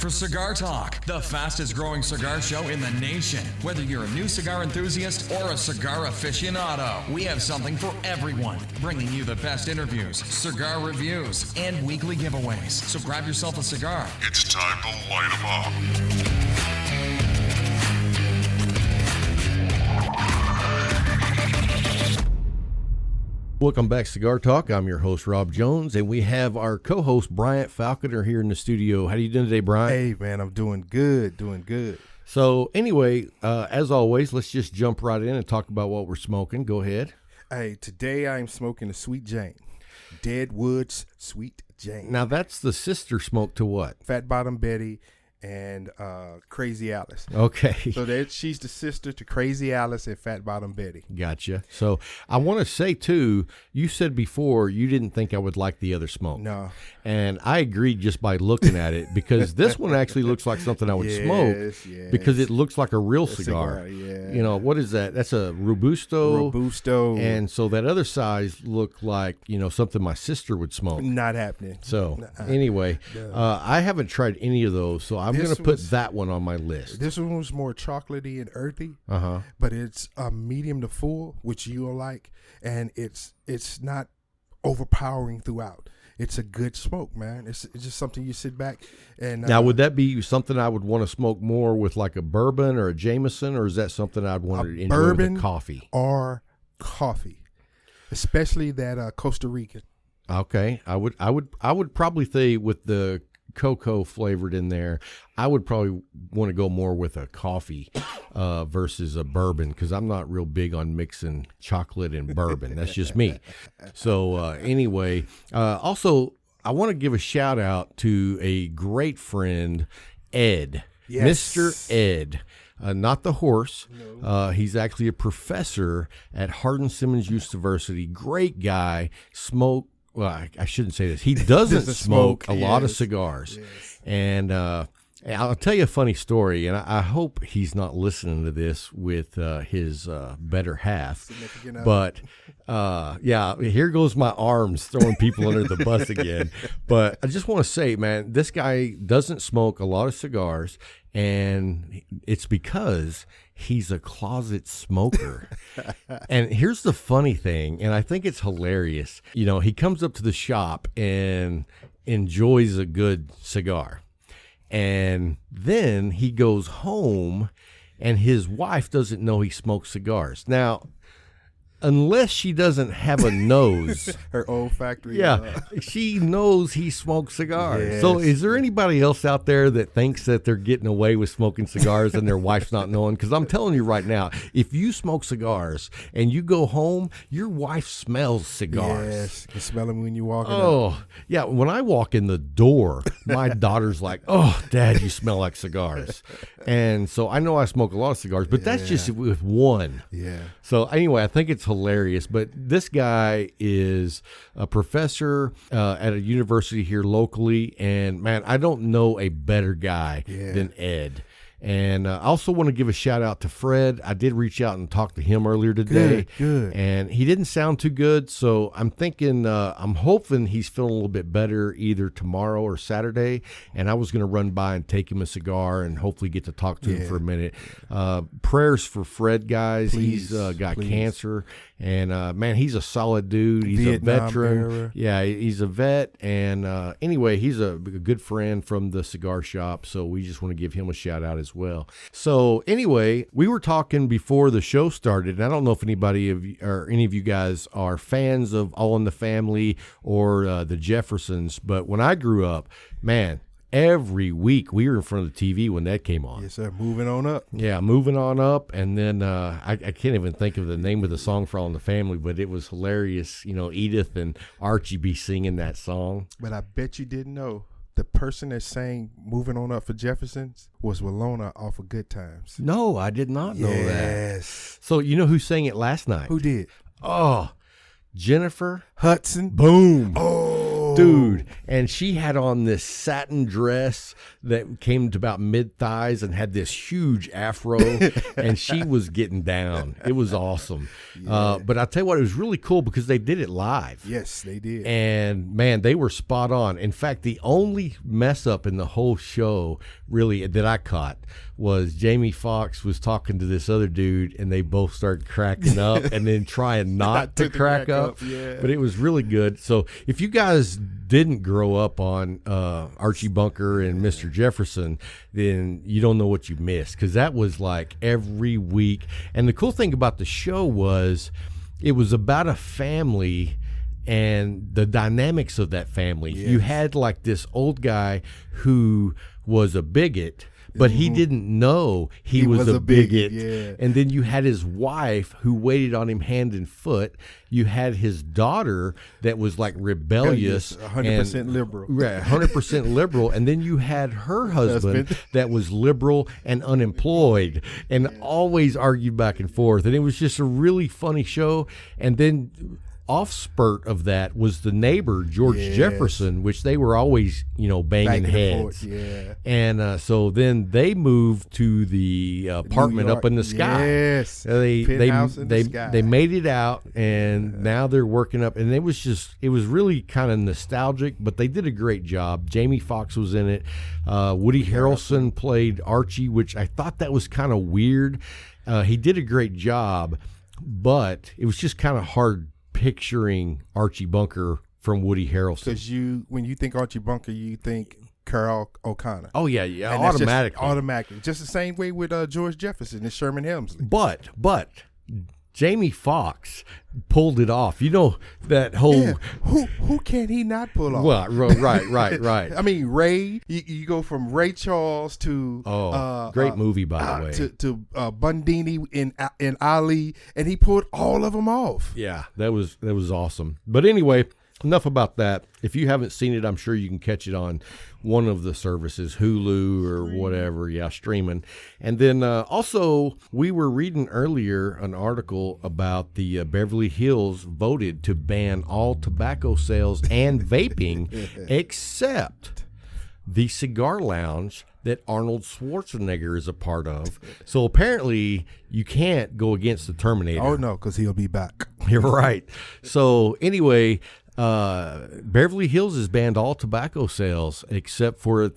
for Cigar Talk, the fastest growing cigar show in the nation. Whether you're a new cigar enthusiast or a cigar aficionado, we have something for everyone, bringing you the best interviews, cigar reviews, and weekly giveaways. So grab yourself a cigar. It's time to light 'em up. Welcome back, Cigar Talk. I'm your host, Rob Jones, and we have our co-host, Bryant Falconer, here in the studio. How are you doing today, Bryant? Hey, man, I'm doing good. So, anyway, as always, let's just jump right in and talk about what we're smoking. Go ahead. Hey, today I'm smoking a Sweet Jane. Deadwood's Sweet Jane. Now, that's the sister smoke to what? Fat Bottom Betty and Crazy Alice. Okay. So she's the sister to Crazy Alice and Fat Bottom Betty. Gotcha. So I want to say, too, you said before you didn't think I would like the other smoke. No. And I agreed just by looking at it, because this one actually looks like something I would smoke because it looks like a real cigar. Yeah. You know, what is that? That's a Robusto. Robusto. And so that other size looked like, something my sister would smoke. Not happening. So anyway, I haven't tried any of those, so I'm going to put that one on my list. This one was more chocolatey and earthy, but it's a medium to full, which you'll like, and it's not overpowering throughout. It's a good smoke, man. It's just something you sit back and. Now, would that be something I would want to smoke more with, like a bourbon or a Jameson, or is that something I'd want to enjoy with a coffee? Or coffee, especially that Costa Rican. Okay, I would probably say with the cocoa flavored in there, I would probably want to go more with a coffee versus a bourbon, because I'm not real big on mixing chocolate and bourbon. That's just me. So anyway, also I want to give a shout out to a great friend, Ed. Yes. Mr. Ed. Not the horse. No. He's actually a professor at Hardin-Simmons University. Great guy. Well, I shouldn't say this. He doesn't smoke a lot of cigars. Yes. And I'll tell you a funny story, and I hope he's not listening to this with his better half. But, here goes my arms throwing people under the bus again. But I just want to say, man, this guy doesn't smoke a lot of cigars, and it's because he's a closet smoker. And here's the funny thing, and I think it's hilarious. He comes up to the shop and enjoys a good cigar. And then he goes home, and his wife doesn't know he smokes cigars. Now, unless she doesn't have a nose. Her olfactory. Yeah, she knows he smokes cigars. Yes. So is there anybody else out there that thinks that they're getting away with smoking cigars and their wife's not knowing? Because I'm telling you right now, if you smoke cigars and you go home, your wife smells cigars. Yes, you smell them when you walk in. Oh, yeah. When I walk in the door, my daughter's like, "Oh, Dad, you smell like cigars." And so I know I smoke a lot of cigars, but that's just with one. Yeah. So anyway, I think it's hilarious. But this guy is a professor at a university here locally, and man, I don't know a better guy than Ed. And I also want to give a shout out to Fred. I did reach out and talk to him earlier today. Good. And he didn't sound too good, so I'm thinking, I'm hoping he's feeling a little bit better either tomorrow or Saturday. And I was going to run by and take him a cigar and hopefully get to talk to him for a minute. Prayers for Fred, guys. Please, he's got cancer. And, man, he's a solid dude. He's Vietnam a veteran. Era. Yeah, he's a vet. And anyway, he's a good friend from the cigar shop, so we just want to give him a shout out as well. So anyway, we were talking before the show started, and I don't know if anybody of you, or any of you guys are fans of All in the Family or the Jeffersons, but when I grew up, man, every week we were in front of the TV when that came on. Yes, sir. Moving on up. Yeah, moving on up. And then I can't even think of the name of the song for All in the Family, but it was hilarious. Edith and Archie be singing that song. But I bet you didn't know the person that sang Moving On Up for Jeffersons was Walona off of Good Times. No, I did not know that. Yes. So you know who sang it last night? Who did? Oh, Jennifer Hudson. Boom. Oh. Dude, and she had on this satin dress that came to about mid-thighs and had this huge afro, and she was getting down. It was awesome. Yeah. But I'll tell you what, it was really cool because they did it live. Yes, they did. And, man, they were spot on. In fact, the only mess-up in the whole show, really, that I caught was Jamie Foxx was talking to this other dude, and they both started cracking up and then trying not to crack up. Yeah. But it was really good. So if you guys didn't grow up on Archie Bunker and Mr. Jefferson, then you don't know what you missed, because that was like every week. And the cool thing about the show was it was about a family and the dynamics of that family. Yes. You had like this old guy who was a bigot, but he didn't know he was a bigot. Yeah. And then you had his wife who waited on him hand and foot. You had his daughter that was like rebellious. 100% liberal. Right, 100% liberal. And then you had her husband that was liberal and unemployed and always argued back and forth. And it was just a really funny show. And then off spurt of that was the neighbor, George Jefferson, which they were always, banging heads. And so then they moved to the apartment up in the sky. Yes. They made it out, and now they're working up. And it was really kind of nostalgic, but they did a great job. Jamie Foxx was in it. Woody Harrelson played Archie, which I thought that was kind of weird. He did a great job, but it was just kind of hard picturing Archie Bunker from Woody Harrelson. Because when you think Archie Bunker, you think Carl O'Connor. Oh yeah, automatically. Just the same way with George Jefferson and Sherman Hemsley. But Jamie Foxx pulled it off. That whole who can he not pull off? Well, right. I mean, Ray. You go from Ray Charles to great movie, by the way, to Bundini in Ali, and he pulled all of them off. Yeah, that was awesome. But anyway, enough about that. If you haven't seen it, I'm sure you can catch it on one of the services, Hulu or whatever. Yeah, streaming. And then also, we were reading earlier an article about the Beverly Hills voted to ban all tobacco sales and vaping except the cigar lounge that Arnold Schwarzenegger is a part of. So apparently you can't go against the Terminator. Oh, no, because he'll be back. You're right. So anyway, Beverly Hills has banned all tobacco sales except for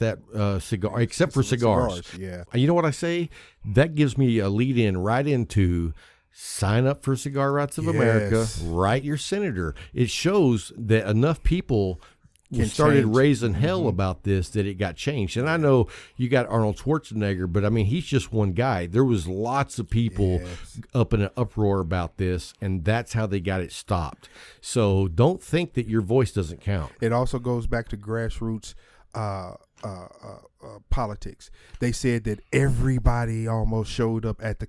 cigars. Yeah. And you know what I say? That gives me a lead in right into sign up for Cigar Rights of America. Write your senator. It shows that enough people started raising hell about this that it got changed. And I know you got Arnold Schwarzenegger, but I mean, he's just one guy. There was lots of people up in an uproar about this, and that's how they got it stopped. So don't think that your voice doesn't count. It also goes back to grassroots politics. They said that everybody almost showed up at the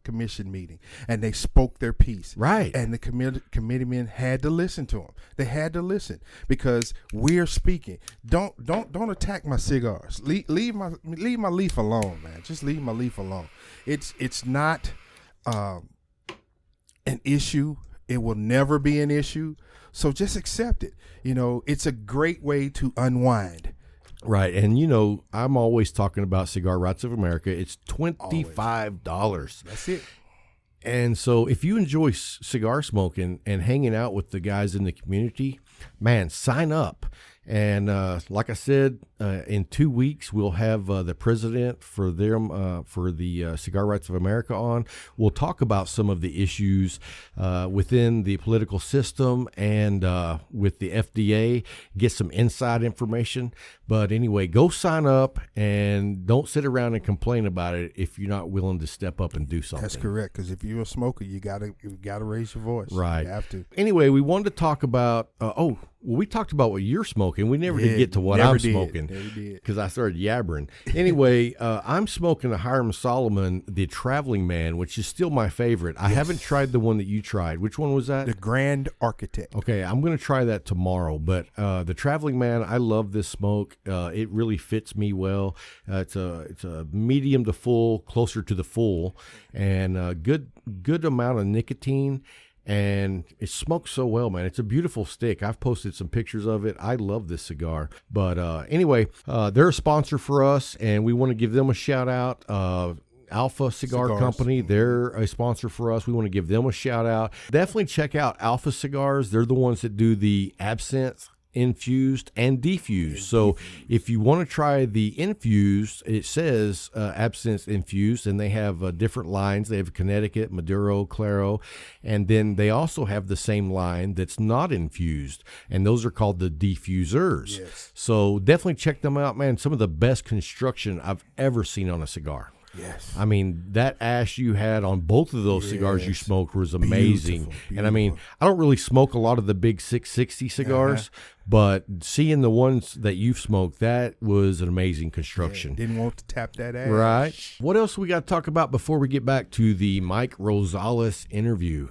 commission meeting, and they spoke their piece. Right. And the committeemen had to listen to them. They had to listen because we're speaking. Don't attack my cigars. Leave my leaf alone, man. Just leave my leaf alone. It's not an issue. It will never be an issue. So just accept it. It's a great way to unwind. Right. And, I'm always talking about Cigar Rights of America. It's $25. That's it. And so if you enjoy cigar smoking and hanging out with the guys in the community, man, sign up. And like I said, in 2 weeks, we'll have the president for the Cigar Rights of America on. We'll talk about some of the issues within the political system and with the FDA, get some inside information. But anyway, go sign up and don't sit around and complain about it if you're not willing to step up and do something. That's correct, because if you're a smoker, you gotta raise your voice. Right. You have to. Anyway, we wanted to talk about, we talked about what you're smoking. We never did get to what I'm smoking. Because I started yabbering. Anyway, I'm smoking a Hiram Solomon, the Traveling Man, which is still my favorite. I haven't tried the one that you tried. Which one was that? The Grand Architect. Okay, I'm going to try that tomorrow. But the Traveling Man, I love this smoke. It really fits me well. It's a medium to full, closer to the full, and good amount of nicotine. and it smokes so well, man. It's a beautiful stick. I've posted some pictures of it. I love this cigar. But anyway, they're a sponsor for us, and we want to give them a shout out. Alpha Cigar Cigars. Company, they're a sponsor for us. We want to give them a shout out. Definitely check out Alpha Cigars. They're the ones that do the absinthe infused and defused. So if you want to try the infused, it says absinthe infused, and they have different lines. They have Connecticut, Maduro, Claro, and then they also have the same line that's not infused, and those are called the diffusers. Yes. So definitely check them out, man. Some of the best construction I've ever seen on a cigar. Yes. I mean, that ash you had on both of those cigars you smoked was amazing. Beautiful, And I mean, I don't really smoke a lot of the big 660 cigars, but seeing the ones that you've smoked, that was an amazing construction. Didn't want to tap that ass. Right. What else we got to talk about before we get back to the Mike Rosales interview?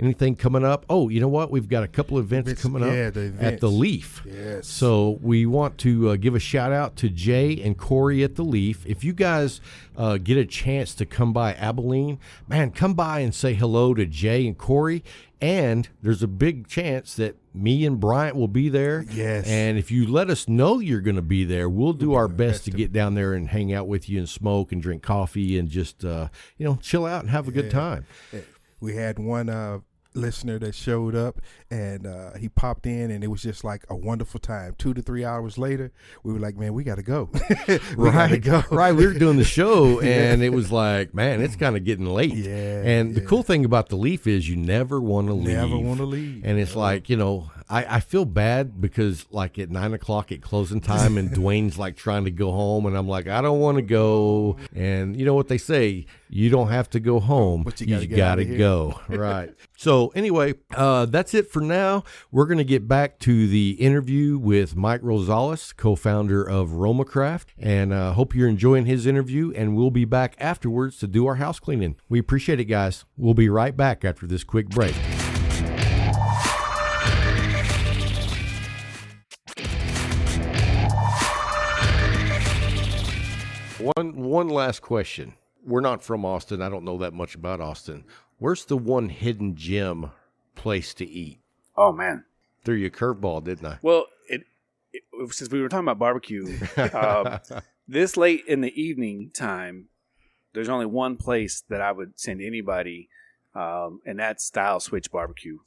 Anything coming up? Oh, you know what? We've got a couple of events coming up at the Leaf. Yes. So we want to give a shout out to Jay and Corey at the Leaf. If you guys get a chance to come by Abilene, man, come by and say hello to Jay and Corey. And there's a big chance that me and Bryant will be there. Yes. And if you let us know you're going to be there, we'll do our best to get down there and hang out with you and smoke and drink coffee and just, chill out and have a good time. We had one listener that showed up, and he popped in, and it was just like a wonderful time. 2 to 3 hours later, we were like, man, we got to go. we got to go. Right. We were doing the show, and it was like, man, it's kind of getting late. Yeah. And the cool thing about the Leaf is you never want to leave. Never want to leave. And it's like, I feel bad because like at 9 o'clock at closing time, and Dwayne's like trying to go home, and I'm like, I don't want to go. And you know what they say, you don't have to go home, but you got to go. Right. So anyway, that's it for now. We're going to get back to the interview with Mike Rosales, co-founder of RoMa Craft, and hope you're enjoying his interview, and we'll be back afterwards to do our house cleaning. We appreciate it, guys. We'll be right back after this quick break. One last question. We're not from Austin. I don't know that much about Austin. Where's the one hidden gem place to eat? Oh, man. Threw you a curveball, didn't I? Well, since we were talking about barbecue, this late in the evening time, there's only one place that I would send anybody, and that's Style Switch Barbecue.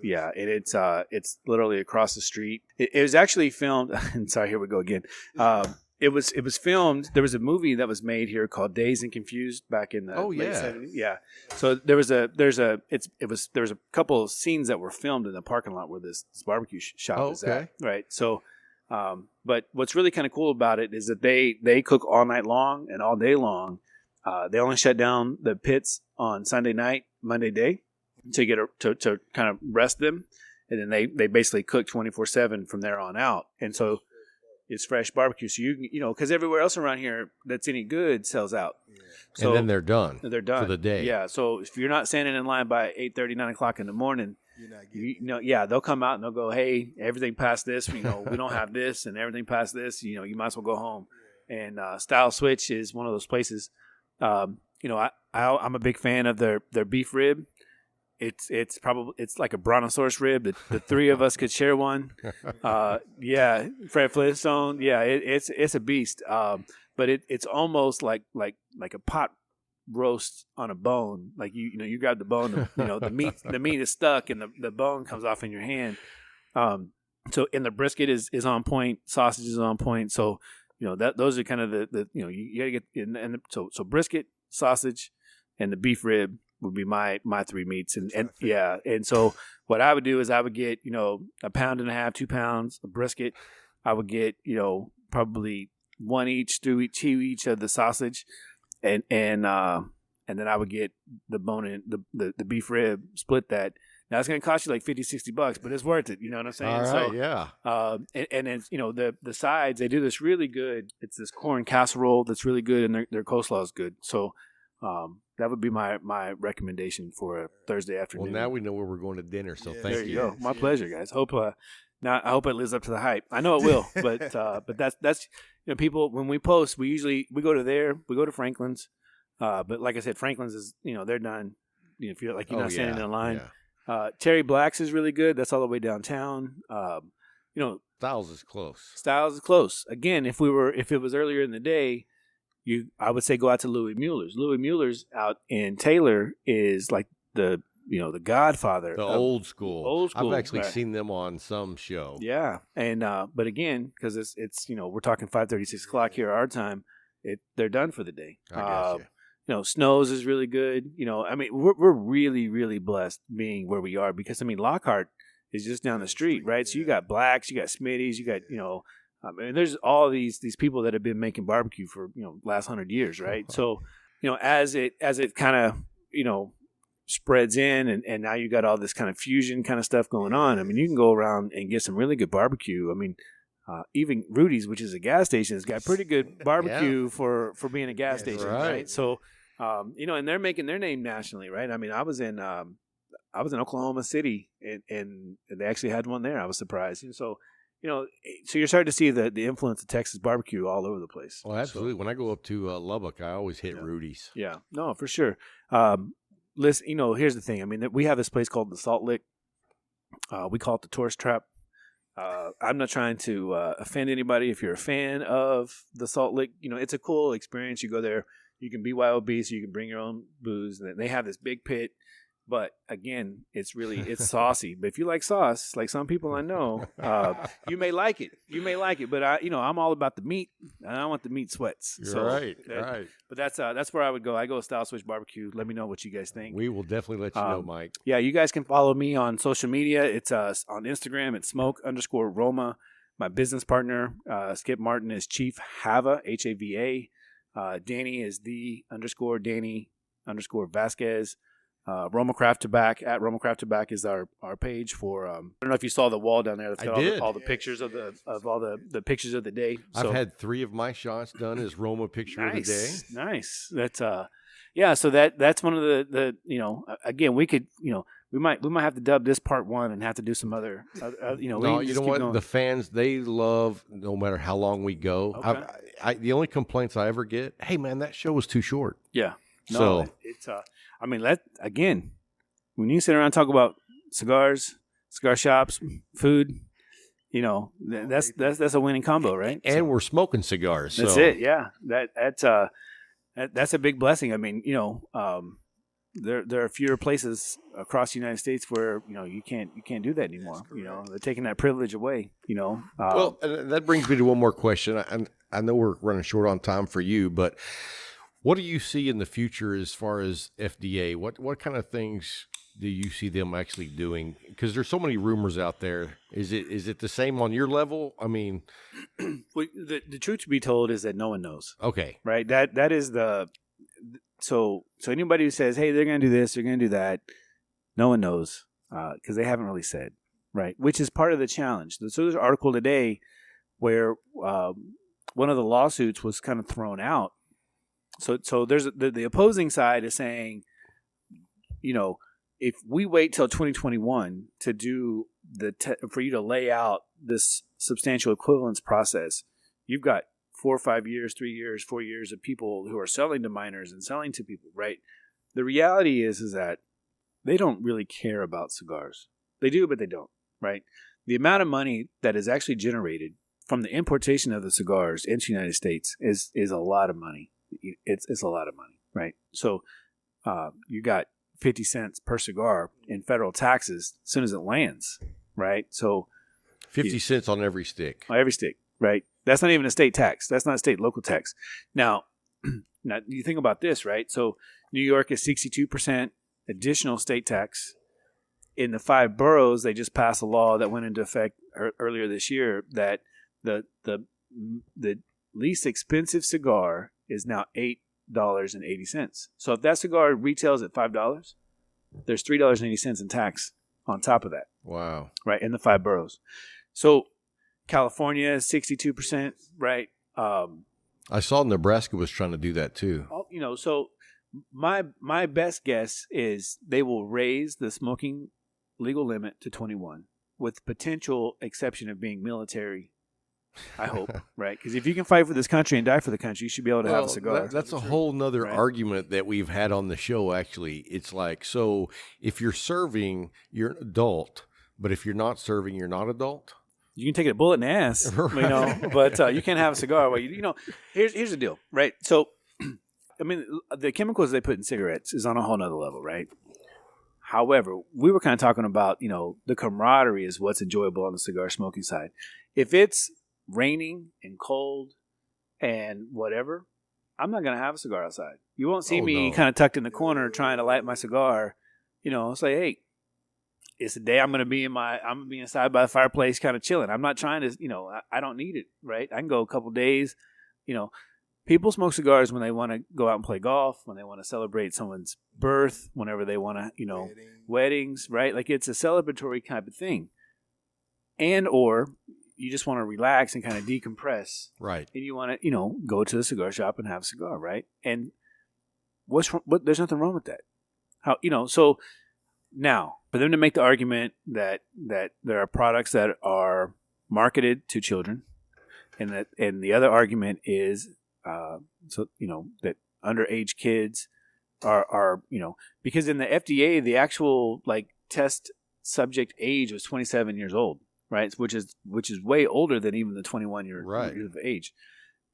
Yeah, it's literally across the street. It was actually filmed. Sorry, here we go again. It was filmed. There was a movie that was made here called Dazed and Confused back in the late 70s. Yeah. So there was a couple of scenes that were filmed in the parking lot where this barbecue shop is at. Right. So, but what's really kind of cool about it is that they cook all night long and all day long. They only shut down the pits on Sunday night, Monday day to kind of rest them, and then they basically cook 24/7 from there on out. And so it's fresh barbecue. So because everywhere else around here that's any good sells out. Yeah. So, and then they're done. They're done for the day. Yeah. So if you're not standing in line by 8:30, 9 o'clock in the morning, they'll come out and they'll go, hey, everything past this, we don't have this, and everything past this, you might as well go home. And Style Switch is one of those places. I'm a big fan of their beef rib. It's like a brontosaurus rib. The three of us could share one. Fred Flintstone. Yeah, it's a beast. But it's almost like a pot roast on a bone. Like you grab the bone. The meat is stuck and the bone comes off in your hand. So and the brisket is on point. Sausage is on point. So those are kind of the you gotta get so brisket, sausage, and the beef rib would be my three meats. And so what I would do is I would get, 1.5 pounds, 2 pounds of brisket. I would get, probably one each, two each of the sausage. And then I would get the bone in the beef rib, split that. Now it's going to cost you like $50-$60, but it's worth it. You know what I'm saying? All right, yeah. And then, the sides, they do this really good. It's this corn casserole that's really good, and their coleslaw is good. So, that would be my recommendation for a Thursday afternoon. Well, now we know where we're going to dinner, so thank you. There you go. My pleasure, guys. I hope it lives up to the hype. I know it will, but that's people, when we post, we go to Franklin's, but like I said, Franklin's is they're done. feel like you're not standing in a line. Yeah. Terry Black's is really good. That's all the way downtown. Styles is close. Styles is close. Again, if it was earlier in the day, I would say go out to Louis Mueller's. Louis Mueller's out in Taylor is like the godfather. The old school. Old school. I've actually seen them on some show. Yeah. And, but again, because it's, we're talking 5:30, 6 o'clock here, our time, they're done for the day. I guess, Snow's is really good. We're really, really blessed being where we are because, Lockhart is just down the street, right? So you got Blacks, you got Smitty's, you got, there's all these people that have been making barbecue for, last 100 years, right? So, as it kind of, spreads in and now you got all this kind of fusion kind of stuff going on. You can go around and get some really good barbecue. Even Rudy's, which is a gas station, has got pretty good barbecue for being a gas station, right? So, and they're making their name nationally, right? I was in Oklahoma City and they actually had one there. I was surprised. And so, so you're starting to see the influence of Texas barbecue all over the place. Well, absolutely. So, when I go up to Lubbock, I always hit Rudy's. Yeah, no, for sure. Listen, here's the thing. We have this place called the Salt Lick. We call it the Tourist Trap. I'm not trying to offend anybody. If you're a fan of the Salt Lick, it's a cool experience. You go there, you can BYOB, so you can bring your own booze. And they have this big pit. But again, it's saucy. But if you like sauce, like some people I know, you may like it. But I'm all about the meat, and I want the meat sweats. You're right. But that's where I would go. I go Style Switch Barbecue. Let me know what you guys think. We will definitely let you know, Mike. Yeah, you guys can follow me on social media. It's on Instagram. It's smoke_RoMa. My business partner, Skip Martin, is Chief Hava, HAVA. Danny is _Danny_Vasquez. RoMa Craft Tobacco at RoMa Craft Tobacco is our page for. I don't know if you saw the wall down there. That's got all the pictures of all the pictures of the day. So, I've had 3 of my shots done as RoMa picture of the day. Nice. That's So that's one of the again we could we might have to dub this part 1 and have to do some other No, you know what? Going. The fans, they love no matter how long we go. Okay. The only complaints I ever get, hey man, that show was too short. Yeah. No, so it's again, when you sit around and talk about cigars, cigar shops, food, that's a winning combo, right? And we're smoking cigars. That's it. Yeah. That's a big blessing. There are fewer places across the United States where you can't do that anymore. They're taking that privilege away. Well, and that brings me to one more question. I know we're running short on time for you, but what do you see in the future as far as FDA? What kind of things do you see them actually doing? Because there's so many rumors out there. Is it the same on your level? Well, the truth to be told is that no one knows. Okay, right. That is so anybody who says, hey, they're going to do this, they're going to do that, no one knows because they haven't really said, right? Which is part of the challenge. So there's an article today where one of the lawsuits was kind of thrown out. So there's the opposing side is saying, if we wait till 2021 to do for you to lay out this substantial equivalence process, you've got 4 or 5 years, 3 years, 4 years of people who are selling to minors and selling to people, right? The reality is that they don't really care about cigars. They do, but they don't, right? The amount of money that is actually generated from the importation of the cigars into the United States is a lot of money. It's a lot of money, right? So you got 50 cents per cigar in federal taxes as soon as it lands, right? So 50 cents on every stick. On every stick, right? That's not even a state tax. That's not a state local tax. Now you think about this, right? So New York is 62% additional state tax. In the 5 boroughs, they just passed a law that went into effect earlier this year that the least expensive cigar is now $8.80. So if that cigar retails at $5, there's $3.80 in tax on top of that. Wow. Right, in the 5 boroughs. So California is 62%, right? I saw Nebraska was trying to do that too. So my best guess is they will raise the smoking legal limit to 21 with potential exception of being military I hope, right? Because if you can fight for this country and die for the country, you should be able to have a cigar. That's a whole nother argument that we've had on the show, actually. It's like, so if you're serving, you're an adult, but if you're not serving, you're not adult. You can take a bullet in the ass, but you can't have a cigar. Well, here's the deal, right? So, I mean, the chemicals they put in cigarettes is on a whole nother level, right? However, we were kind of talking about, the camaraderie is what's enjoyable on the cigar smoking side. If it's raining and cold and whatever, I'm not going to have a cigar outside. You won't see me kind of tucked in the corner trying to light my cigar. It's like, hey, it's a day I'm going to be inside by the fireplace kind of chilling. I'm not trying to, I don't need it, right? I can go a couple days. People smoke cigars when they want to go out and play golf, when they want to celebrate someone's birth, whenever they want to, weddings, right? Like it's a celebratory type of thing. And or you just want to relax and kind of decompress. Right. And you want to, go to the cigar shop and have a cigar, right? And there's nothing wrong with that. So now, for them to make the argument that there are products that are marketed to children, and the other argument is that underage kids are because in the FDA the actual test subject age was 27 years old, right? Which is way older than even the 21 years of age.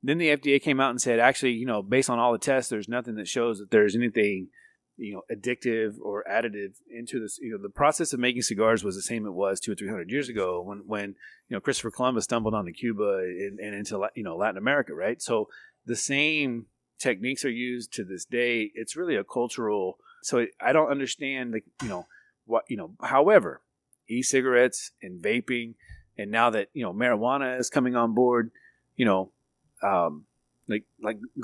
Then the FDA came out and said, actually, based on all the tests, there's nothing that shows that there's anything addictive or additive into this. The process of making cigars was the same it was 200 or 300 years ago when Christopher Columbus stumbled onto Cuba and into Latin America, right? So the same techniques are used to this day. It's really a cultural. So I don't understand however, e-cigarettes and vaping, and now that marijuana is coming on board, go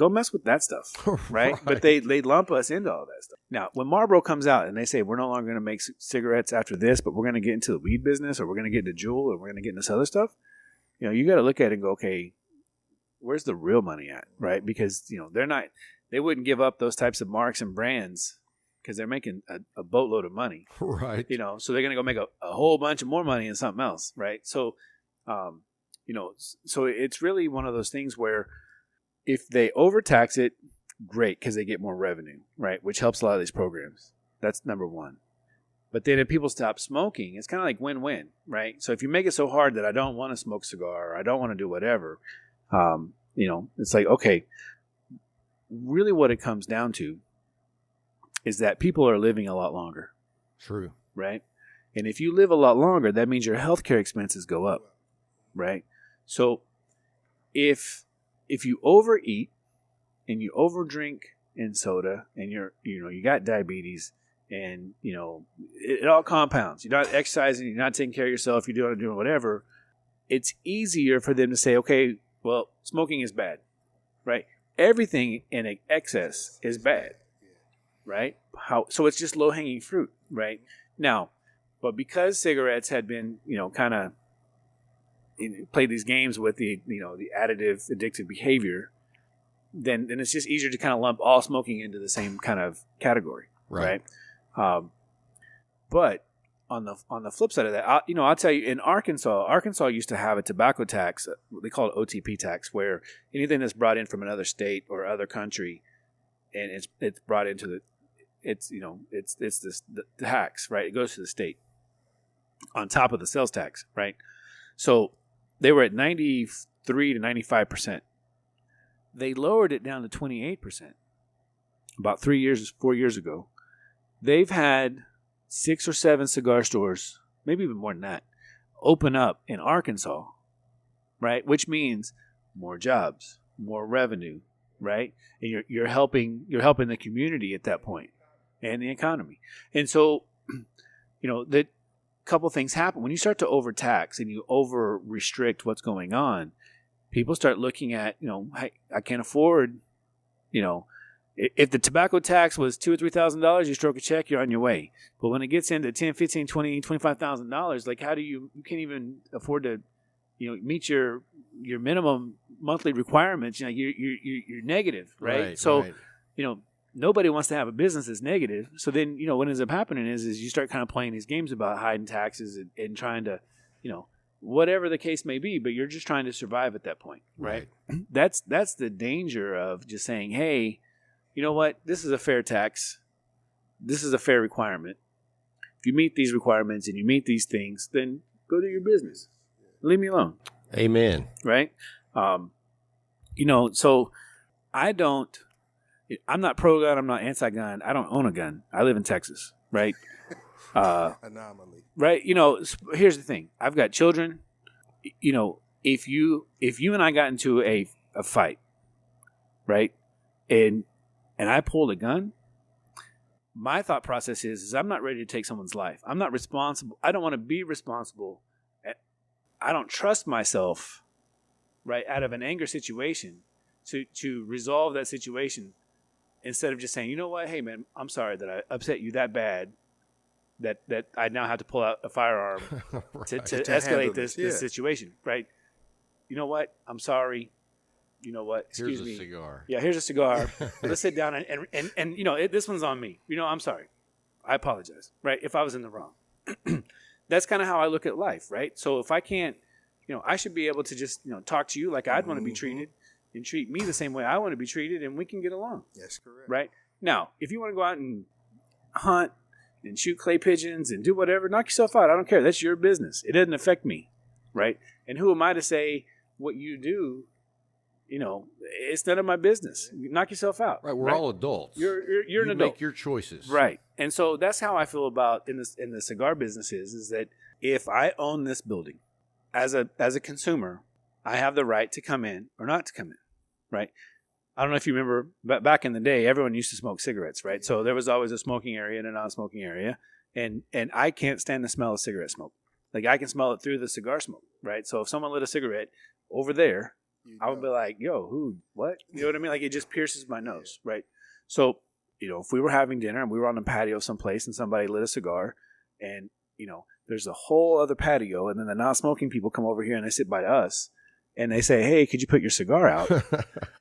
mess with that stuff, right? But they lump us into all that stuff. Now, when Marlboro comes out and they say we're no longer going to make cigarettes after this, but we're going to get into the weed business, or we're going to get into Juul, or we're going to get into this other stuff, you got to look at it and go, okay, where's the real money at, right? Because they wouldn't give up those types of marks and brands because they're making a boatload of money, right? So they're going to go make a whole bunch of more money in something else, right? So, so it's really one of those things where if they overtax it, great, because they get more revenue, right? Which helps a lot of these programs. That's number one. But then if people stop smoking, it's kind of like win-win, right? So if you make it so hard that I don't want to smoke a cigar, or I don't want to do whatever, it's like, okay, really what it comes down to is that people are living a lot longer. True. Right? And if you live a lot longer, that means your healthcare expenses go up, right? So if you overeat and you overdrink in soda and you got diabetes and it all compounds. You're not exercising, you're not taking care of yourself, you're doing whatever. It's easier for them to say, okay, well, smoking is bad, right? Everything in excess is bad, right? So it's just low hanging fruit, right? Now, but because cigarettes had been, kind of played these games with the additive addictive behavior, then it's just easier to kind of lump all smoking into the same kind of category, right? But on the flip side of that, I'll tell you, in Arkansas used to have a tobacco tax. They call it OTP tax, where anything that's brought in from another state or other country, and it's brought into the tax, right? It goes to the state on top of the sales tax, right? So they were at 93 to 95%. They lowered it down to 28% about 4 years ago. They've had 6 or 7 cigar stores, maybe even more than that, open up in Arkansas, right? Which means more jobs, more revenue, right? And you're helping the community at that point and the economy. And so, that couple things happen when you start to overtax and you over restrict what's going on. People start looking at, hey, I can't afford, if the tobacco tax was $2,000 or $3,000, you stroke a check, you're on your way. But when it gets into $10,000, $15,000, $20,000, $25,000, like how do you can't even afford to, meet your minimum monthly requirements. You're negative, right? So, nobody wants to have a business that's negative. So then, what ends up happening is you start kind of playing these games about hiding taxes and trying to, whatever the case may be, but you're just trying to survive at that point, right? That's the danger of just saying, hey, you know what? This is a fair tax. This is a fair requirement. If you meet these requirements and you meet these things, then go do your business. Leave me alone. Amen. Right? So I'm not pro-gun. I'm not anti-gun. I don't own a gun. I live in Texas, right? Anomaly. Right? Here's the thing. I've got children. If you and I got into a fight, right? And I pulled a gun, my thought process is I'm not ready to take someone's life. I'm not responsible. I don't want to be responsible. I don't trust myself, right, out of an anger situation to resolve that situation instead of just saying, you know what, hey, man, I'm sorry that I upset you that bad that I now have to pull out a firearm to escalate this situation, right? You know what? I'm sorry. You know what? Excuse me. Here's a cigar. Yeah, here's a cigar. Let's sit down and this one's on me. I'm sorry. I apologize, right? If I was in the wrong. That's kind of how I look at life, right? So if I can't, I should be able to just, talk to you like I'd want to be treated and treat me the same way I want to be treated, and we can get along. That's correct. Right? Now, if you want to go out and hunt and shoot clay pigeons and do whatever, knock yourself out. I don't care. That's your business. It doesn't affect me, right? And who am I to say what you do? It's none of my business. Knock yourself out. Right, we're all adults. You're an adult. Make your choices. Right. And so that's how I feel about in the cigar business is that if I own this building as a consumer, I have the right to come in or not to come in. Right. I don't know if you remember, but back in the day, everyone used to smoke cigarettes, right? So there was always a smoking area and a non-smoking area. And I can't stand the smell of cigarette smoke. Like I can smell it through the cigar smoke, right? So if someone lit a cigarette over there, I would be like, yo, who, what? You know what I mean? Like it just pierces my nose, right? So, if we were having dinner and we were on the patio someplace and somebody lit a cigar and, there's a whole other patio and then the non-smoking people come over here and they sit by us and they say, hey, could you put your cigar out?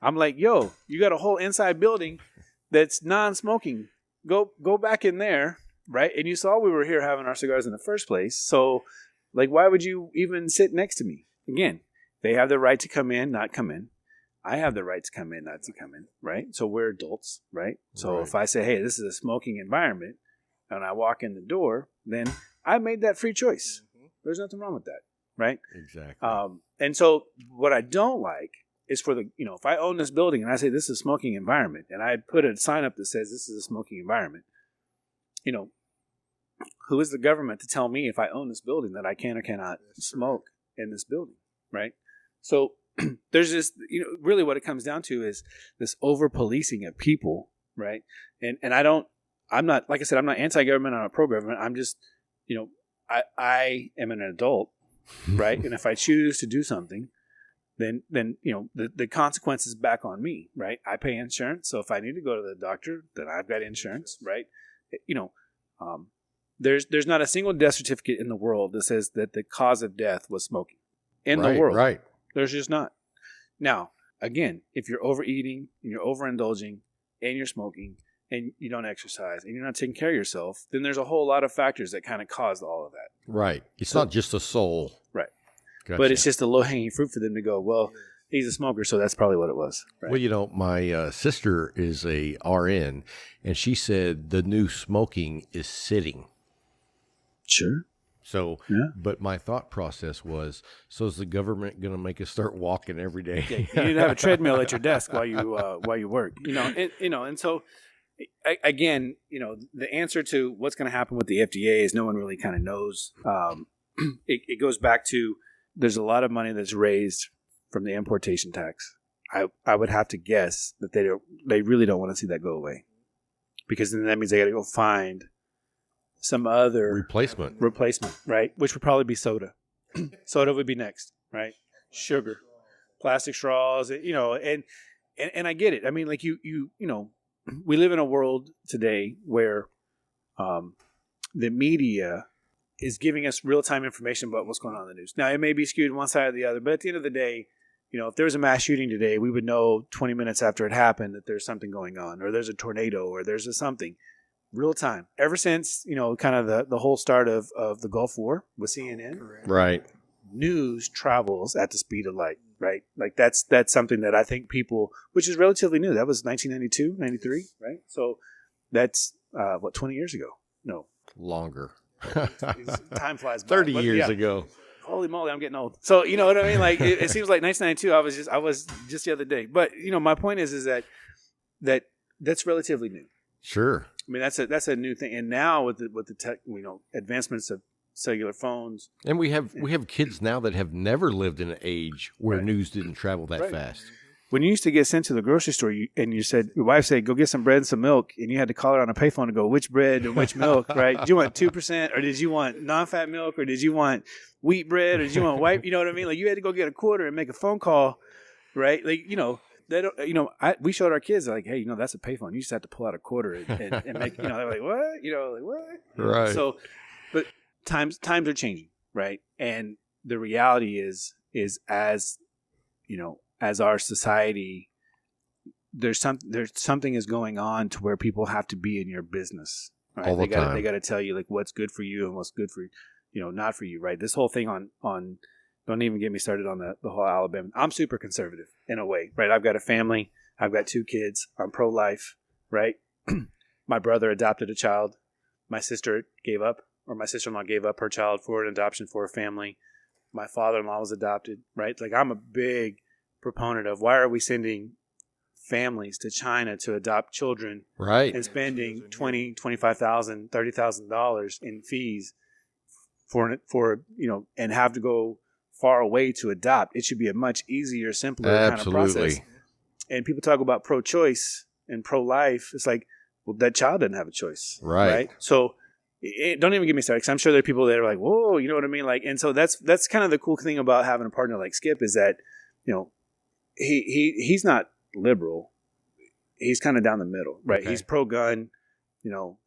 I'm like, yo, you got a whole inside building that's non-smoking. Go back in there, right? And you saw we were here having our cigars in the first place. So, like, why would you even sit next to me? Again, they have the right to come in, not come in. I have the right to come in, not to come in, right? So we're adults, right? So if I say, hey, this is a smoking environment, and I walk in the door, then I made that free choice. There's nothing wrong with that, right? Exactly. And so what I don't like is for if I own this building and I say this is a smoking environment, and I put a sign up that says this is a smoking environment, who is the government to tell me if I own this building that I can or cannot smoke in this building, right? So there's this, really what it comes down to is this over-policing of people, right? And I'm not, like I said, I'm not anti-government, I'm not pro-government. I'm just, I am an adult, right? And if I choose to do something, then the consequences back on me, right? I pay insurance. So if I need to go to the doctor, then I've got insurance, right? There's not a single death certificate in the world that says that the cause of death was smoking in the world. Right. There's just not. Now, again, if you're overeating and you're overindulging and you're smoking and you don't exercise and you're not taking care of yourself, then there's a whole lot of factors that kind of cause all of that. Right. It's not just a soul. Right. Gotcha. But it's just a low-hanging fruit for them to go, well, he's a smoker, so that's probably what it was. Right? Well, my sister is a RN, and she said the new smoking is sitting. Sure. So, but my thought process was, so is the government going to make us start walking every day? Yeah, you need to have a treadmill at your desk while you work. And so again, the answer to what's going to happen with the FDA is no one really kind of knows. It goes back to there's a lot of money that's raised from the importation tax. I would have to guess that they really don't want to see that go away, because then that means they got to go find some other replacement, right? Which would probably be soda. Soda would be next, right? Sugar, plastic straws, and I get it. I mean, like we live in a world today where the media is giving us real-time information about what's going on in the news. Now, it may be skewed one side or the other, but at the end of the day, if there was a mass shooting today, we would know 20 minutes after it happened that there's something going on, or there's a tornado, or there's a something. Real time. Ever since, kind of the whole start of the Gulf War with CNN. Right. news travels at the speed of light, right? Like that's something that I think people, which is relatively new. That was 1992, 93, right? So that's 20 years ago? No, longer. Time flies by. 30 years ago. Holy moly, I'm getting old. So you know what I mean? Like it seems like 1992. I was just the other day. But you know, my point is that's relatively new. Sure. I mean, that's a new thing. And now with the tech, advancements of cellular phones, and we have kids now that have never lived in an age where Right. news didn't travel that Right. fast. when you used to get sent to the grocery store, your wife said, go get some bread and some milk, and you had to call her on a payphone to go, which bread and which milk, right? Did you want 2%, or did you want non-fat milk, or did you want wheat bread, or did you want white? You know what I mean? Like, you had to go get a quarter and make a phone call, right? Like, we showed our kids, like, hey, that's a payphone. You just have to pull out a quarter and make, they're like, what? What? Right. So, but times are changing, right? And the reality is as our society, there's something is going on to where people have to be in your business. Right? All the time. They got to tell you like what's good for you and what's good for not for you. Right. This whole thing on don't even get me started on the whole Alabama. I'm super conservative in a way. Right. I've got a family. I've got 2 kids. I'm pro-life. Right. My brother adopted a child. My sister-in-law gave up her child for an adoption for a family. My father-in-law was adopted. Right. Like, I'm a big proponent of, why are we sending families to China to adopt children, right, and spending $20,000, $25,000, $30,000 in fees for and have to go far away to adopt? It should be a much easier, simpler kind of process. And people talk about pro-choice and pro-life. It's like, well, that child didn't have a choice, right? So don't even get me started, because I'm sure there are people that are like, whoa, you know what I mean? Like, and so that's kind of the cool thing about having a partner like Skip, is that he's not liberal. He's kind of down the middle, right? Okay. He's pro-gun.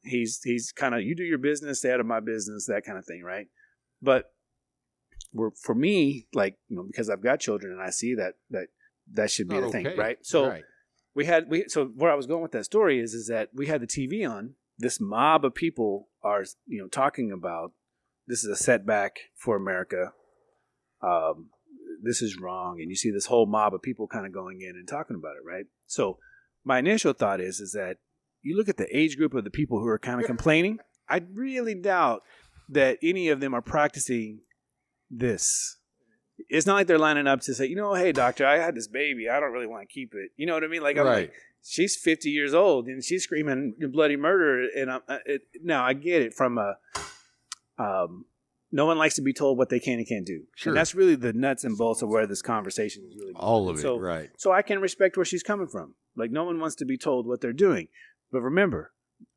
He's kind of, you do your business, stay out of my business, that kind of thing, right? But for me, like, because I've got children and I see that should be the thing, right? So so where I was going with that story is that we had the TV on. This mob of people are, talking about, this is a setback for America. This is wrong. And you see this whole mob of people kind of going in and talking about it, right? So my initial thought is that you look at the age group of the people who are kind of complaining. I really doubt that any of them are practicing this. It's not like they're lining up to say, hey, doctor, I had this baby. I don't really want to keep it. You know what I mean? Like, I'm like, she's 50 years old and she's screaming bloody murder. And now I get it from no one likes to be told what they can and can't do. Sure. And that's really the nuts and bolts of where this conversation is really going. All of it, right. So I can respect where she's coming from. Like, no one wants to be told what they're doing. But remember,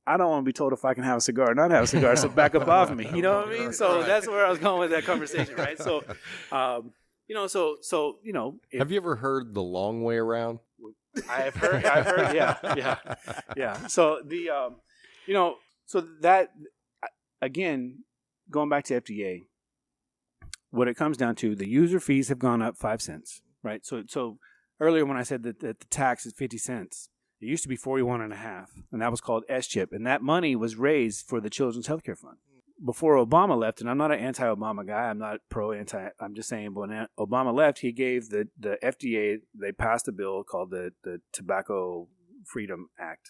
I don't want to be told if I can have a cigar or not have a cigar, so back up off of me. You know what I mean? So that's where I was going with that conversation, right? So, have you ever heard the long way around? I've heard, yeah. So so that, again, going back to FDA, what it comes down to, the user fees have gone up 5 cents, right? So earlier when I said that the tax is 50 cents, it used to be 41.5, and that was called S-chip, and that money was raised for the Children's Healthcare Fund. Before Obama left, and I'm not an anti-Obama guy, I'm not pro-anti, I'm just saying, when Obama left, he gave the FDA, they passed a bill called the Tobacco Freedom Act,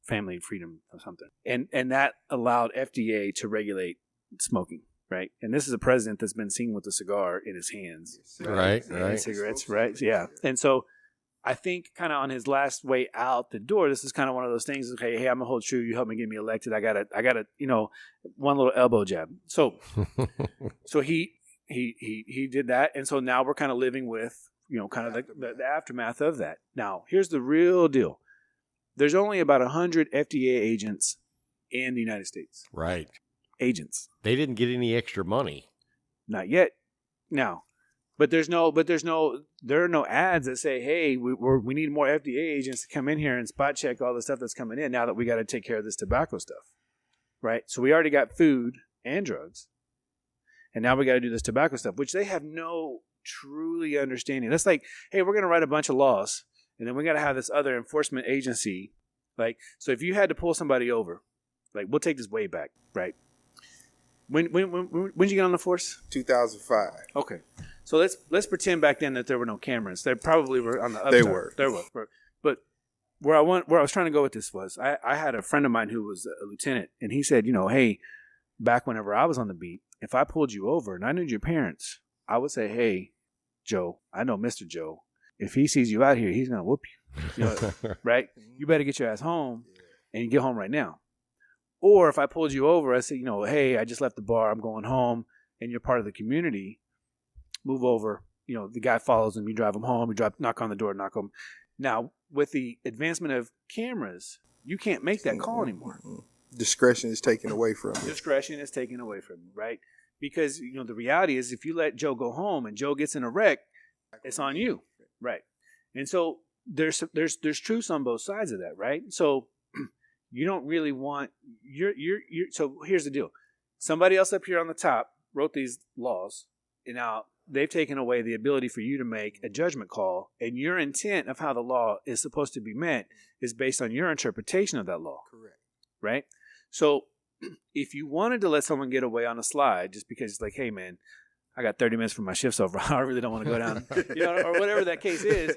Family Freedom or something, and that allowed FDA to regulate smoking, right? And this is a president that's been seen with a cigar in his hands, right? And cigarettes, right? Yeah. And so I think kind of on his last way out the door, this is kind of one of those things. Okay, hey, I'm gonna hold true. You help me get me elected. I gotta, one little elbow jab. So, he did that, and so now we're kind of living with, kind of the aftermath of that. Now, here's the real deal. There's only about 100 FDA agents in the United States. Right. Agents. They didn't get any extra money. Not yet. Now. But there are no ads that say, hey, we need more FDA agents to come in here and spot check all the stuff that's coming in now that we got to take care of this tobacco stuff, right? So we already got food and drugs, and now we got to do this tobacco stuff, which they have no truly understanding. That's like, hey, we're going to write a bunch of laws, and then we got to have this other enforcement agency. Like, so if you had to pull somebody over, like, we'll take this way back, right? When did you get on the force? 2005. Okay, so let's pretend back then that there were no cameras. They probably were on the upturn. They were. There were. But where I was trying to go with this was I had a friend of mine who was a lieutenant, and he said, hey, back whenever I was on the beat, if I pulled you over and I knew your parents, I would say, hey, Joe, I know Mr. Joe. If he sees you out here, he's gonna whoop you. Right? You better get your ass home, and you get home right now. Or if I pulled you over, I said, hey, I just left the bar, I'm going home, and you're part of the community, move over. The guy follows him, you drive him home, knock on the door, knock him. Now, with the advancement of cameras, you can't make that call anymore. Discretion is taken away from you. Discretion is taken away from you, right? Because, the reality is if you let Joe go home and Joe gets in a wreck, it's on you, right? And so there's truths on both sides of that, right? So you don't really want so here's the deal. Somebody else up here on the top wrote these laws, and now they've taken away the ability for you to make a judgment call, and your intent of how the law is supposed to be met is based on your interpretation of that law. Correct. Right? So if you wanted to let someone get away on a slide just because it's like, hey, man, I got 30 minutes for my shift's over, I really don't want to go down, or whatever that case is,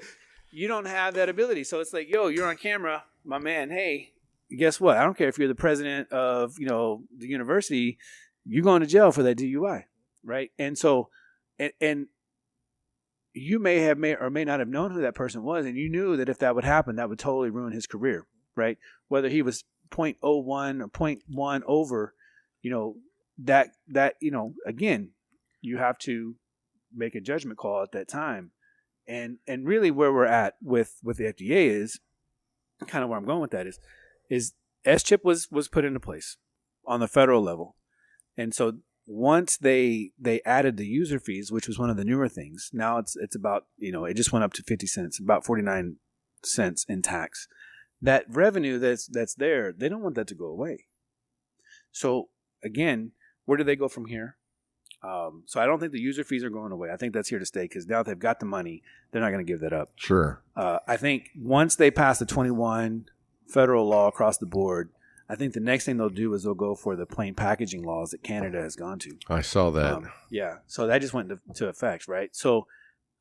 you don't have that ability. So it's like, yo, you're on camera, my man, hey, guess what? I don't care if you're the president of, the university, you're going to jail for that DUI, right? And so, and you may or may not have known who that person was, and you knew that if that would happen, that would totally ruin his career, right? Whether he was 0.01 or 0.1 over, that again, you have to make a judgment call at that time. And really where we're at with the FDA is kind of where I'm going with that is S-chip was put into place on the federal level. And so once they added the user fees, which was one of the newer things, now it's about, it just went up to 50 cents, about 49 cents in tax. That revenue that's there, they don't want that to go away. So again, where do they go from here? So I don't think the user fees are going away. I think that's here to stay because now they've got the money, they're not going to give that up. Sure. I think once they pass the 21 federal law across the board, I think the next thing they'll do is they'll go for the plain packaging laws that Canada has gone to. I saw that. Yeah. So that just went into effect, right? So,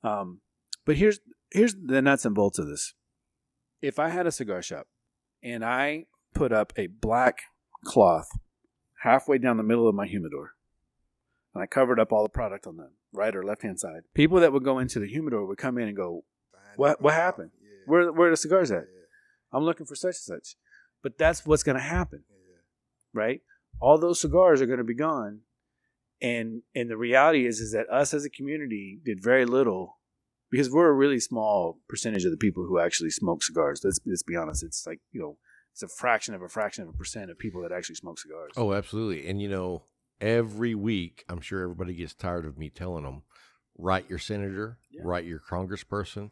but here's the nuts and bolts of this. If I had a cigar shop and I put up a black cloth halfway down the middle of my humidor, and I covered up all the product on the right or left-hand side, people that would go into the humidor would come in and go, what happened? Yeah. Where are the cigars at? Yeah. I'm looking for such and such. But that's what's going to happen, right? All those cigars are going to be gone. And the reality is that us as a community did very little because we're a really small percentage of the people who actually smoke cigars. Let's be honest. It's like, it's a fraction of a percent of people that actually smoke cigars. Oh, absolutely. And, every week, I'm sure everybody gets tired of me telling them, write your senator, write your congressperson,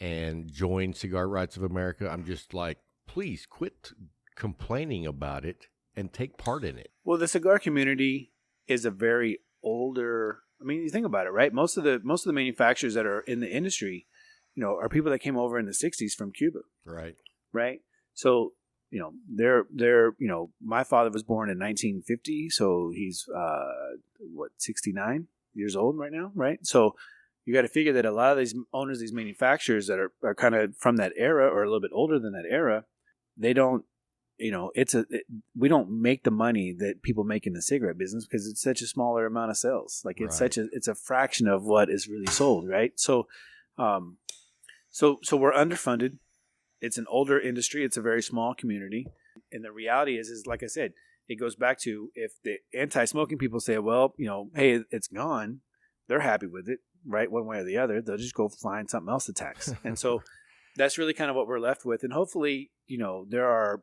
and join Cigar Rights of America. I'm just like, please quit complaining about it and take part in it. Well, the cigar community is a very older. I mean, you think about it, right? Most of the manufacturers that are in the industry, are people that came over in the '60s from Cuba. Right. Right. So, they're my father was born in 1950, so he's 69 years old right now, right? So you got to figure that a lot of these owners, these manufacturers that are kind of from that era or a little bit older than that era, they don't, we don't make the money that people make in the cigarette business because it's such a smaller amount of sales. Like it's it's a fraction of what is really sold, right? So, so we're underfunded. It's an older industry. It's a very small community. And the reality is like I said, it goes back to if the anti-smoking people say, well, hey, it's gone, they're happy with it, right? One way or the other, they'll just go find something else to tax. And so that's really kind of what we're left with. And hopefully, there are,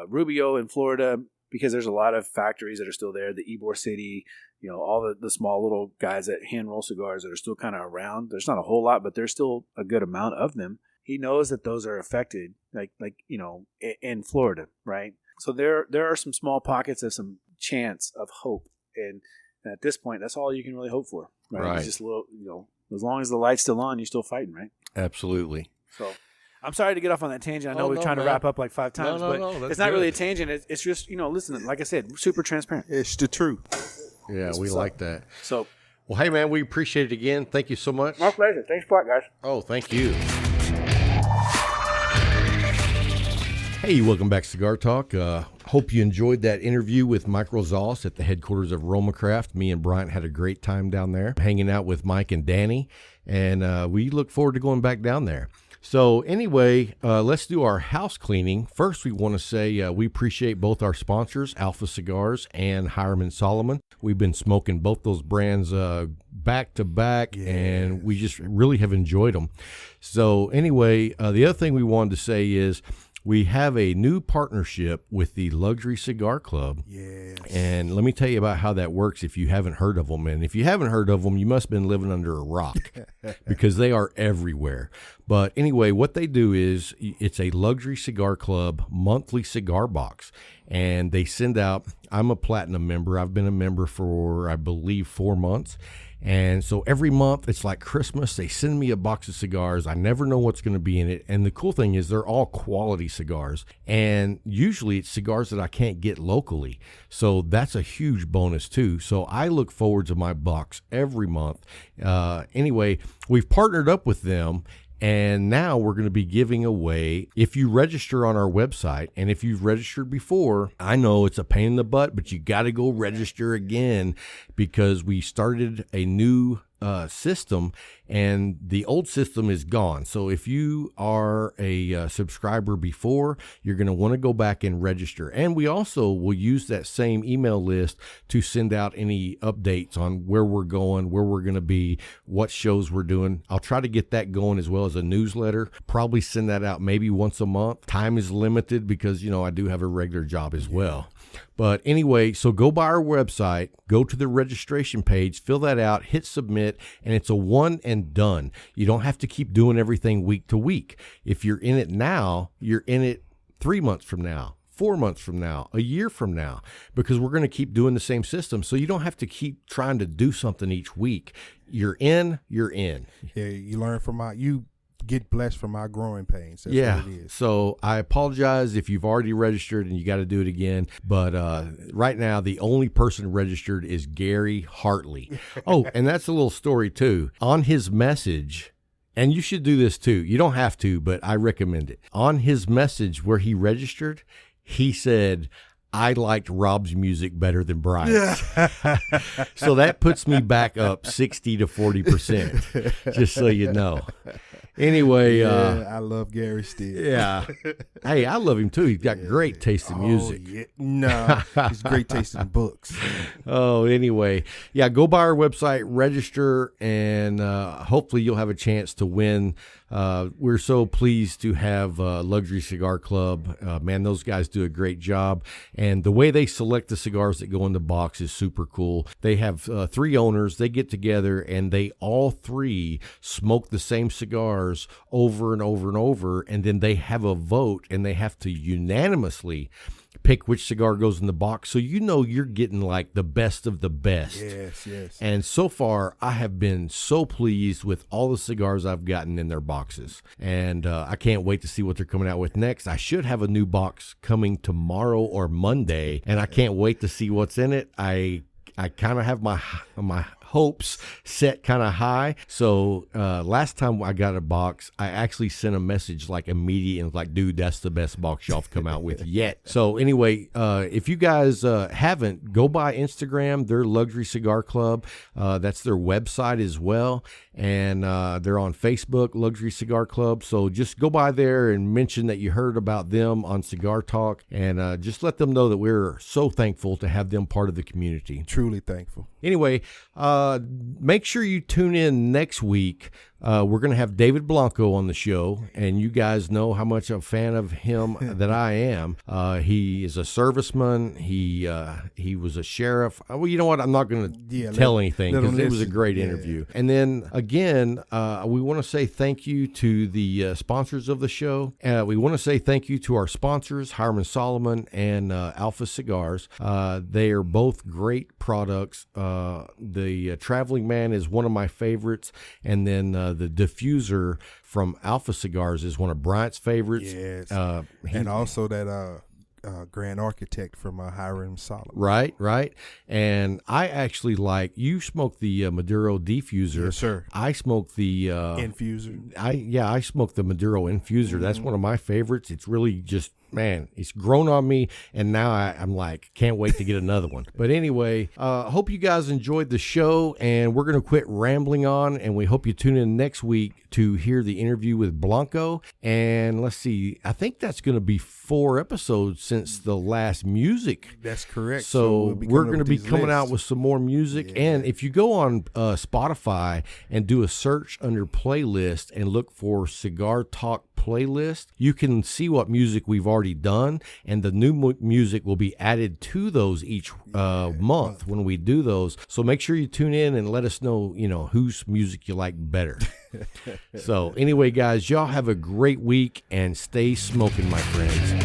Rubio in Florida, because there's a lot of factories that are still there, the Ybor City, all the small little guys that hand roll cigars that are still kind of around. There's not a whole lot, but there's still a good amount of them. He knows that those are affected, like in Florida, right? So there are some small pockets of some chance of hope, and at this point, that's all you can really hope for, right? It's just a little, as long as the light's still on, you're still fighting, right? Absolutely. So, I'm sorry to get off on that tangent. I know we're trying to wrap up like 5 times, but it's not really a tangent. It's just, listen, like I said, super transparent. It's the truth. Yeah, we like that. So, well, hey, man, we appreciate it again. Thank you so much. my pleasure. Thanks for that, guys. Oh, thank you. Hey, welcome back to Cigar Talk. Hope you enjoyed that interview with Mike Rosales at the headquarters of RoMa Craft. Me and Bryant had a great time down there, hanging out with Mike and Danny, and we look forward to going back down there. So anyway, let's do our house cleaning. First, we want to say we appreciate both our sponsors, Alpha Cigars and Hiram and Solomon. We've been smoking both those brands back to back, and we just really have enjoyed them. So anyway, the other thing we wanted to say is we have a new partnership with the Luxury Cigar Club. Yes. And let me tell you about how that works if you haven't heard of them. And if you haven't heard of them, you must have been living under a rock because they are everywhere. But anyway, what they do is it's a Luxury Cigar Club monthly cigar box. And they send out, I'm a platinum member. I've been a member for, I believe, 4 months. And so every month, it's like Christmas. They send me a box of cigars. I never know what's going to be in it. And the cool thing is they're all quality cigars. And usually it's cigars that I can't get locally. So that's a huge bonus too. So I look forward to my box every month. Anyway, we've partnered up with them. And now we're going to be giving away, if you register on our website, and if you've registered before, I know it's a pain in the butt, but you got to go register again because we started a new system and the old system is gone. So if you are a subscriber before, you're going to want to go back and register. And we also will use that same email list to send out any updates on where we're going, where we're going to be, what shows we're doing. I'll try to get that going as well as a newsletter. Probably send that out maybe once a month. Time is limited because, I do have a regular job as well. But anyway, so go by our website, go to the registration page, fill that out, hit submit, and it's a one and done. You don't have to keep doing everything week to week. If you're in it now, you're in it 3 months from now, 4 months from now, a year from now, because we're going to keep doing the same system. So you don't have to keep trying to do something each week. You're in, you're in. Yeah, you learn from you get blessed from our growing pains. That's yeah. what it is. So I apologize if you've already registered and you got to do it again. But right now, the only person registered is Gary Hartley. Oh, and that's a little story too. On his message, and you should do this too. You don't have to, but I recommend it. On his message where he registered, he said, I liked Rob's music better than Brian's. So that puts me back up 60 to 40%, just so you know. Anyway, I love Gary still. Yeah. Hey, I love him too. He's got great taste in music. Yeah. No, he's great taste in books. Oh, anyway. Yeah, go by our website, register, and hopefully you'll have a chance to win. We're so pleased to have Luxury Cigar Club. Man, those guys do a great job. And the way they select the cigars that go in the box is super cool. They have 3 owners. They get together and they all 3 smoke the same cigars over and over and over. And then they have a vote and they have to unanimously pick which cigar goes in the box. So you're getting like the best of the best. Yes, yes. And so far, I have been so pleased with all the cigars I've gotten in their boxes. And I can't wait to see what they're coming out with next. I should have a new box coming tomorrow or Monday, and I can't wait to see what's in it. I kind of have my hopes set kind of high. So last time I got a box, I actually sent a message like immediate and like, dude, that's the best box y'all have come out with yet. So anyway, if you guys haven't, go by Instagram, their Luxury Cigar Club. That's their website as well. And they're on Facebook, Luxury Cigar Club. So just go by there and mention that you heard about them on Cigar Talk, and just let them know that we're so thankful to have them part of the community. Truly thankful. Anyway, make sure you tune in next week. We're going to have David Blanco on the show, and you guys know how much a fan of him that I am. He is a serviceman. He was a sheriff. Well, you know what? I'm not going to tell anything because it was a great interview. And then again, we want to say thank you to the sponsors of the show. We want to say thank you to our sponsors, Hiram and Solomon and Alpha Cigars. They are both great products. The Traveling Man is one of my favorites, and then the diffuser from Alpha Cigars is one of Bryant's favorites. Yes. And also that Grand Architect from Hiram Solid. Right. And I actually you smoke the Maduro diffuser. Yes, sir. I smoke the Infuser. I smoke the Maduro infuser. That's one of my favorites. It's really just, man, it's grown on me, and now I'm like, can't wait to get another one. But anyway, hope you guys enjoyed the show, and we're going to quit rambling on, and we hope you tune in next week to hear the interview with Blanco. And let's see, I think that's going to be 4 episodes since the last music. That's correct. So we're going to be coming out with some more music. Yeah. And if you go on Spotify and do a search under playlist and look for Cigar Talk playlist, you can see what music we've already done, and the new music will be added to those each month when we do those. So make sure you tune in and let us know, whose music you like better. So anyway, guys, y'all have a great week and stay smoking, my friends.